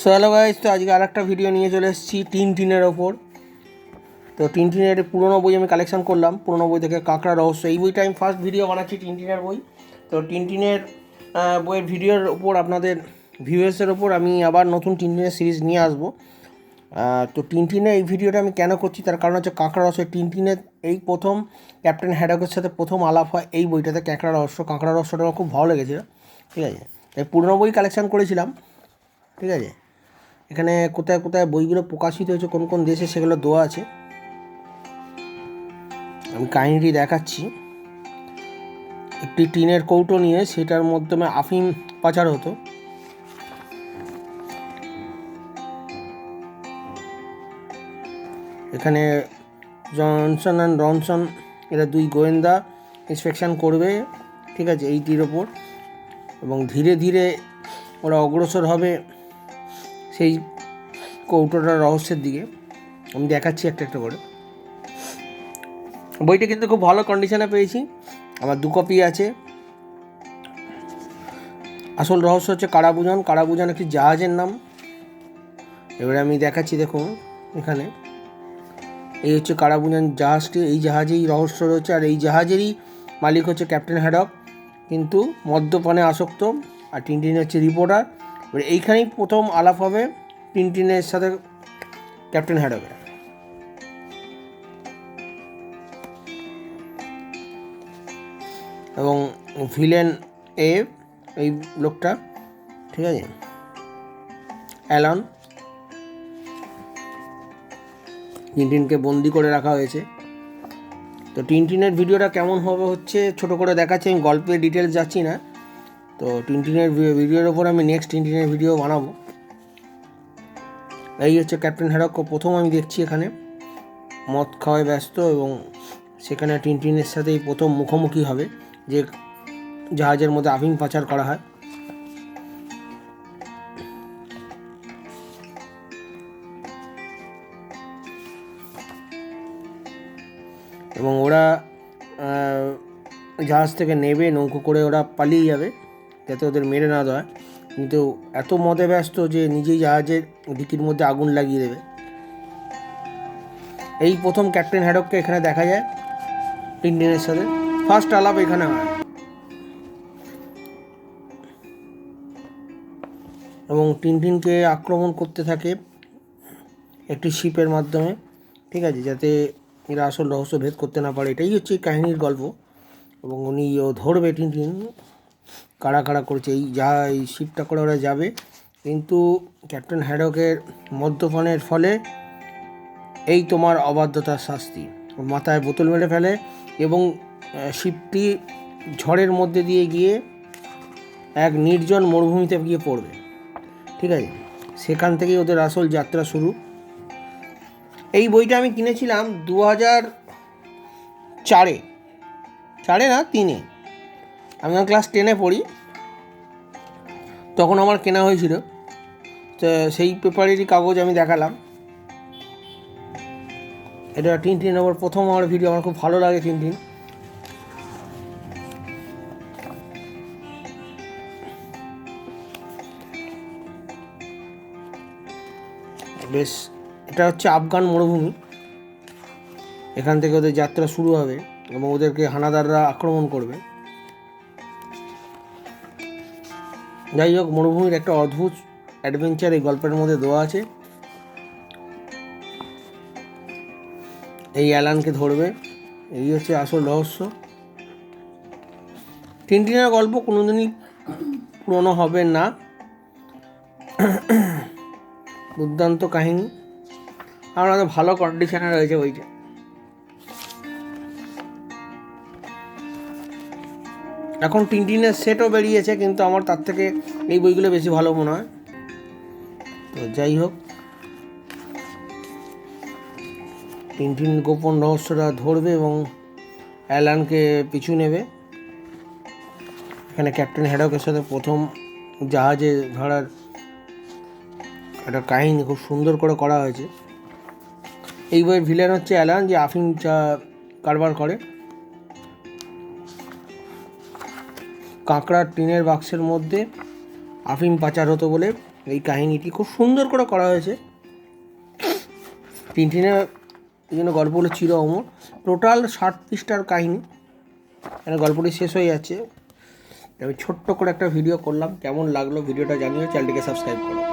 So hello guys, তো আজকে আর একটা ভিডিও নিয়ে চলে এসেছি টিনের ওপর। তো টিনের পুরোনো বই আমি কালেকশন করলাম, পুরোনো বই থেকে কাঁকড়া রহস্য। এই বইটা আমি ফার্স্ট ভিডিও বানাচ্ছি টিনের বই। তো টিনের বইয়ের ভিডিওর ওপর আপনাদের ভিউয়ার্সের ওপর আমি আবার নতুন টিনের সিরিজ নিয়ে আসবো। তো টিনের এই ভিডিওটা আমি কেন করছি তার কারণ হচ্ছে কাঁকড়া রহস্য। টিনের এই প্রথম ক্যাপ্টেন হ্যাডকের সাথে প্রথম আলাপ হয় এই বইটাতে, কাঁকড়া রহস্যটা আমার খুব ভালো লেগেছিলো। ঠিক আছে, তাই পুরোনো বই কালেকশন করেছিলাম। ঠিক আছে, এখানে কোথায় কোথায় বইগুলো প্রকাশিত হয়েছে, কোন কোন দেশে, সেগুলো দেওয়া আছে। আমি কাহিনিটি দেখাচ্ছি। একটি টিনের কৌটো নিয়ে সেটার মাধ্যমে আফিম পাচার হতো। এখানে জনসন অ্যান্ড রনসন এরা দুই গোয়েন্দা ইন্সপেকশন করবে, ঠিক আছে, এইটির ওপর। এবং ধীরে ধীরে ওরা অগ্রসর হবে সেই কৌটোটার রহস্যের দিকে। আমি দেখাচ্ছি একটা একটা করে। বইটা কিন্তু খুব ভালো কন্ডিশনে পেয়েছি, আমার 2 কপি আছে। আসল রহস্য হচ্ছে কারাবুজান একটি জাহাজের নাম। এবারে আমি দেখাচ্ছি, দেখুন এখানে এই হচ্ছে কারাবুজান জাহাজটি। এই জাহাজেই রহস্য রয়েছে, আর এই জাহাজেরই মালিক হচ্ছে ক্যাপ্টেন হ্যাডক, কিন্তু মদ্যপানে আসক্ত। আর টিনটিন হচ্ছে রিপোর্টার। এবারে এইখানেই প্রথম আলাপ হবে টিনটিনের সাথে ক্যাপ্টেন হ্যাডকের। এবং ভিলেন এই লোকটা, ঠিক আছে, অ্যালান। টিনটিনকে বন্দি করে রাখা হয়েছে। তো টিনের ভিডিওটা কেমন হবে হচ্ছে ছোটো করে দেখাচ্ছি, আমি গল্পের ডিটেলস যাচ্ছি না। তো টিনের ভিডিওর ওপর আমি নেক্সট টিনের ভিডিও বানাবো। এই হচ্ছে ক্যাপ্টেন হ্যাডক, প্রথম আমি দেখছি এখানে মদ খাওয়ায় ব্যস্ত, এবং সেখানে টিনের সাথেই প্রথম মুখোমুখি হবে যে জাহাজের মধ্যে আফিম পাচার করা হয়। এবং ওরা জাহাজ থেকে নেবে, নৌকো করে ওরা পালিয়ে যাবে যাতে ওদের মেরে না দেয়। কিন্তু এত মদে ব্যস্ত যে নিজেই জাহাজের ডিকির মধ্যে আগুন লাগিয়ে দেবে। এই প্রথম ক্যাপ্টেন হ্যাডককে এখানে দেখা যায় টিনের সাথে, ফার্স্ট আলাপ এখানে হয়। এবং টিনকে আক্রমণ করতে থাকে একটি শিপের মাধ্যমে, ঠিক আছে, যাতে এরা আসল রহস্য ভেদ করতে না পারে। এটাই হচ্ছে কাহিনীর গল্প। এবং ও ধরবে টিনটিন কারা কারা করছে, এই শিপটা করে ওরা যাবে। কিন্তু ক্যাপ্টেন হ্যাডকের মদ্যপানের ফলে এই তোমার অবাধ্যতার শাস্তি, মাথায় বোতল মেরে ফেলে এবং শিপটি ঝড়ের মধ্যে দিয়ে গিয়ে এক নির্জন মরুভূমিতে গিয়ে পড়বে। ঠিক আছে, সেখান থেকেই ওদের আসল যাত্রা শুরু। এই বইটা আমি কিনেছিলাম 2004-এ, 4-এ না 3-এ। আমি ক্লাস 10-এ পড়ি, তখন আমার কেনা হয়েছিল। তো সেই পেপারেরই কাগজ আমি দেখালাম। এটা টিন আবার প্রথম আমার ভিডিও, আমার খুব ভালো লাগে টিন। বেশ, এটা হচ্ছে আফগান মরুভূমি। এখান থেকে ওদের যাত্রা শুরু হবে এবং ওদেরকে হানাদাররা আক্রমণ করবে। যাই হোক, মরুভূমির একটা অদ্ভুত অ্যাডভেঞ্চার এই গল্পের মধ্যে দেওয়া আছে। এই অ্যালানকে ধরবে, এই হচ্ছে আসল রহস্য। টিনের গল্প কোনোদিনই পুরনো হবে না, দুর্দান্ত কাহিনী, আমাদের ভালো কন্ডিশনে রয়েছে বইটা। এখন টিনের সেটও বেরিয়েছে, কিন্তু আমার তার থেকে এই বইগুলো বেশি ভালো মনে হয়। তো যাই হোক, টিন গোপন রহস্যটা ধরবে এবং অ্যালানকে পিছু নেবে। এখানে ক্যাপ্টেন হ্যাডকের সাথে প্রথম জাহাজে ধরার একটা কাহিনী খুব সুন্দর করে করা হয়েছে। এই বইয়ের ভিলেন হচ্ছে অ্যালান, যে আফিম কারবার করে। কাঁকড়ার টিনের বাক্সের মধ্যে আফিম পাচার হতো বলে এই কাহিনীটি খুব সুন্দর করে করা হয়েছে। টিনটিনের এই জন্য গল্পগুলো চির অমর। টোটাল 60 পৃষ্ঠার কাহিনী, এখানে গল্পটি শেষ হয়ে যাচ্ছে। আমি ছোট্ট করে একটা ভিডিও করলাম, কেমন লাগলো ভিডিওটা জানিও, চ্যানেলটিকে সাবস্ক্রাইব করো।